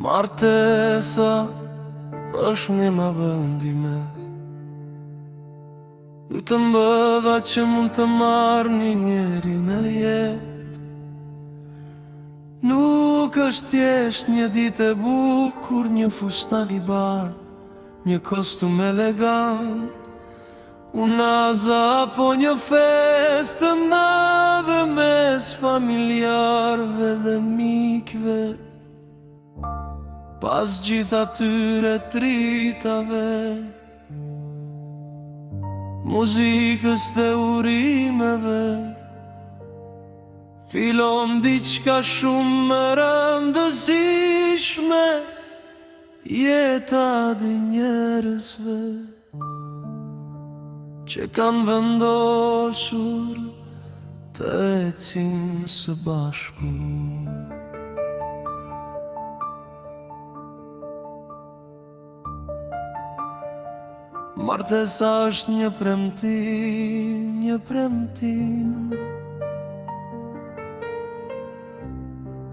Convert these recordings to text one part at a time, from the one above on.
Martesa është një ma bëndimet. Ju të mbëdha që mund të marrë një njeri në jetë. Nuk është thjesht një ditë e bukur, një fustan i bar, një kostum elegant, unaza apo një festë të madhe mes familjarëve dhe mikve. Pas gjitha tyre tritave, muzikës dhe urimeve, filon diçka shumë më rëndësishme, jeta dhe njerëzve që kanë vendosur të ecin së bashku. Martesa është një premtim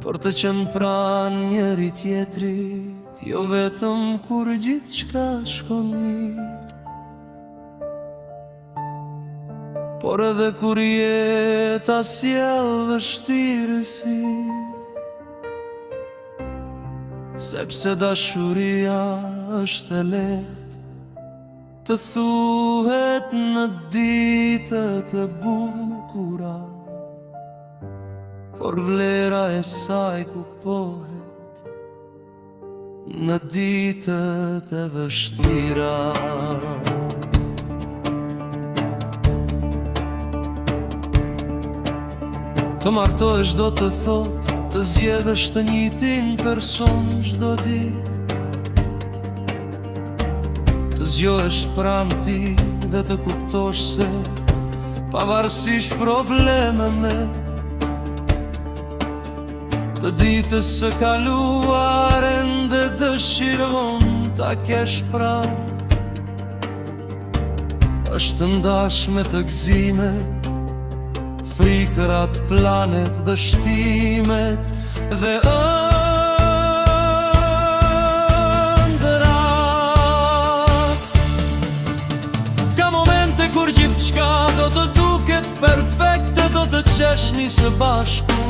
për të qenë pranë njëri tjetrit, jo vetëm kur gjithçka shkon mirë, por edhe kur jeta sjell vështirësi, sepse dashuria është e lehtë të thuhet në ditët e bukura, por vlera e saj kuptohet në ditët e vështira. Të martohesh do të thot të zgjedhësh të njëjtin person çdo ditë, të zgjohesh pranë ti dhe të kuptosh se pavarësisht problemeve të ditës së kaluar ende dëshiron ta kesh pranë. Është ndashme të gëzimet, frikërat, planet, dështimet dhe kur gjithçka do të duket perfekte, do të qeshni së bashku,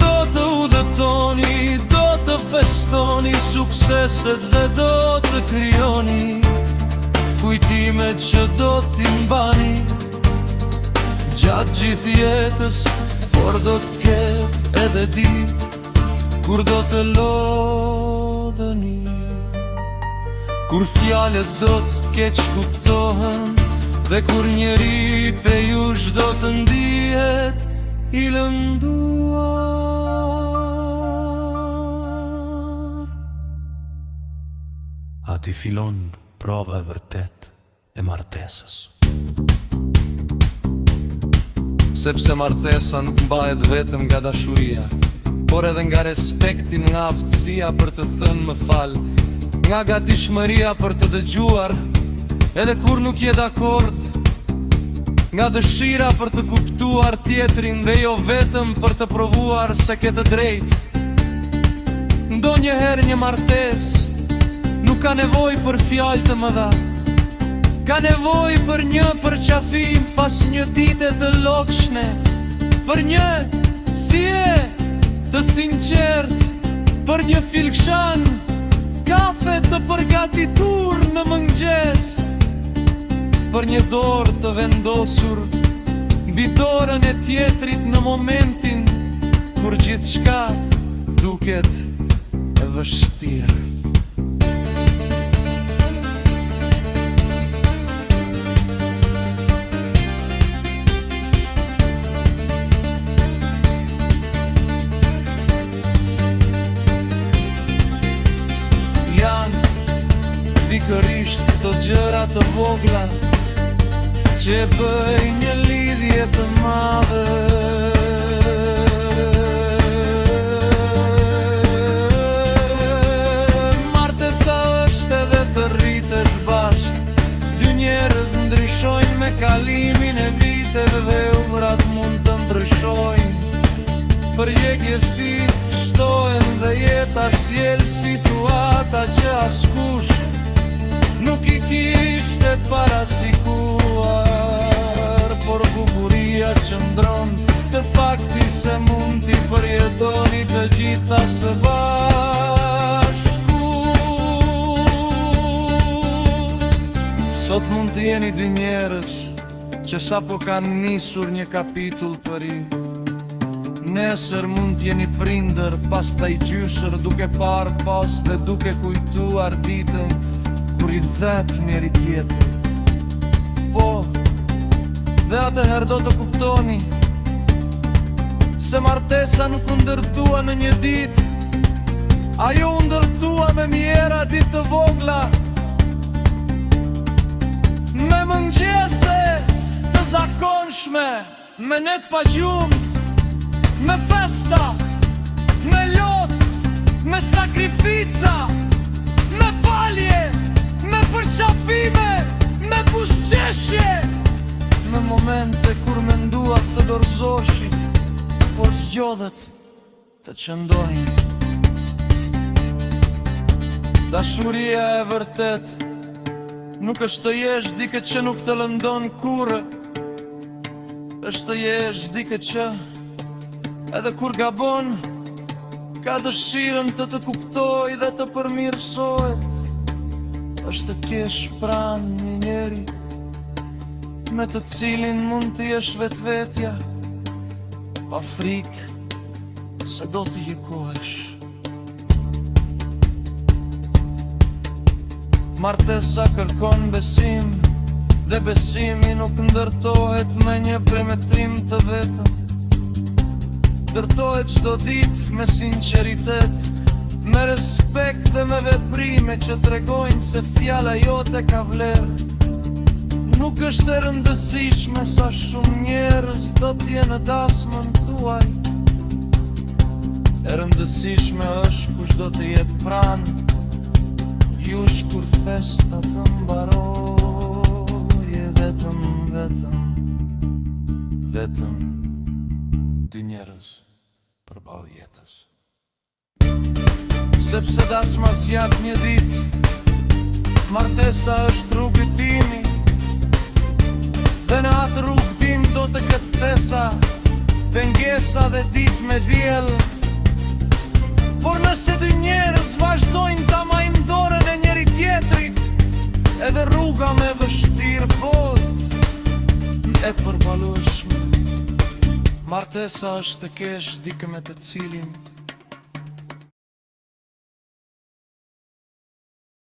do të udhëtoni, do të festoni sukseset dhe do të krijoni kujtimet që do t'i mbani gjatë gjithë jetës, por do të ketë edhe ditë kur do të lodheni, kur fjalët do të keq kuptohen dhe kur njeri pe jush do të ndihet i lënduar. Aty filon prova e vërtet e martesës. Sepse martesa nuk mbahet vetëm nga dashuria, por edhe nga respekti, nga aftësia për të thënë më fal, nga gatishmëria për të dëgjuar edhe kur nuk je dakord, nga dëshira për të kuptuar tjetrin dhe jo vetëm për të provuar se ke të drejtë. Ndonjëherë një martesë nuk ka nevojë për fjalë të mëdha, ka nevojë për një përqafim pas një dite të lodhshme, për një sije të sinqert, për një filkshan kafe të përgatitur në mëngjes, për një dorë të vendosur mbi dorën e tjetrit në momentin kur gjithçka duket e vështirë. Pikërisht këto gjëra të vogla që bëj një lidhje të madhe. Martesa është edhe të rritesh bashk, dy njerëz ndryshojnë me kalimin e viteve dhe umrat mund të ndryshojnë, përjegjësit shtohen dhe ta sjell situata që askush nuk i kishte parasikuar. Por bukuria qëndron te fakti se mund t'i përjetoni të gjitha së bashku. Sot mund të jeni dy njerëz që sapo kanë nisur një kapitull të ri. Nesër mund t'jeni prindër, pastaj gjyshër, duke parë pas dhe duke kujtuar ditën kur i dhet njeri tjetrit. Po, dhe atëherë do të kuptoni se martesa nuk u ndërtua në një ditë, ajo u ndërtua me mjera ditë të vogla, me mëngjese të zakonshme, me net pa gjumë, me festa, me lot, me sakrifica, me falje, me përqafime, me busqeshje, me momente kur menduat të dorëzoshin, por zgjodhet të qëndojnë. Dashuria e vërtet nuk është të jesh dikë që nuk të lëndon kurrë, është të jesh dikë që edhe kur gabon ka dëshirën të të kuptoj dhe të përmirësohet. Është të kesh pranë një njeri me të cilin mund të jesh vetvetja, pa frikë se do të jetohesh. Martesa kërkon besim, dhe besimi nuk ndërtohet me një premetrim të vetëm. Ndërtohet çdo ditë me sinqeritet, me respekt dhe me veprime që tregojnë se fjala jote ka vlerë. Nuk është e rëndësishme sa shumë njerëz do t'jenë në dasmën tuaj. E rëndësishme është kush do të jetë pranë jush kur festa të mbaroje. Vetëm dy njerëz përballë jetës. Sepse dasma zgjat një ditë, martesa është rrugëtimi, dhe në atë rrugëtim do të ketë thesa, pengesa dhe ditë me diell. Por nëse dy njerëz vazhdojnë ta majnë dorën e njeri tjetrit, edhe rruga me vështirë bot e përballueshme, martesa është të kesh dikë me të cilin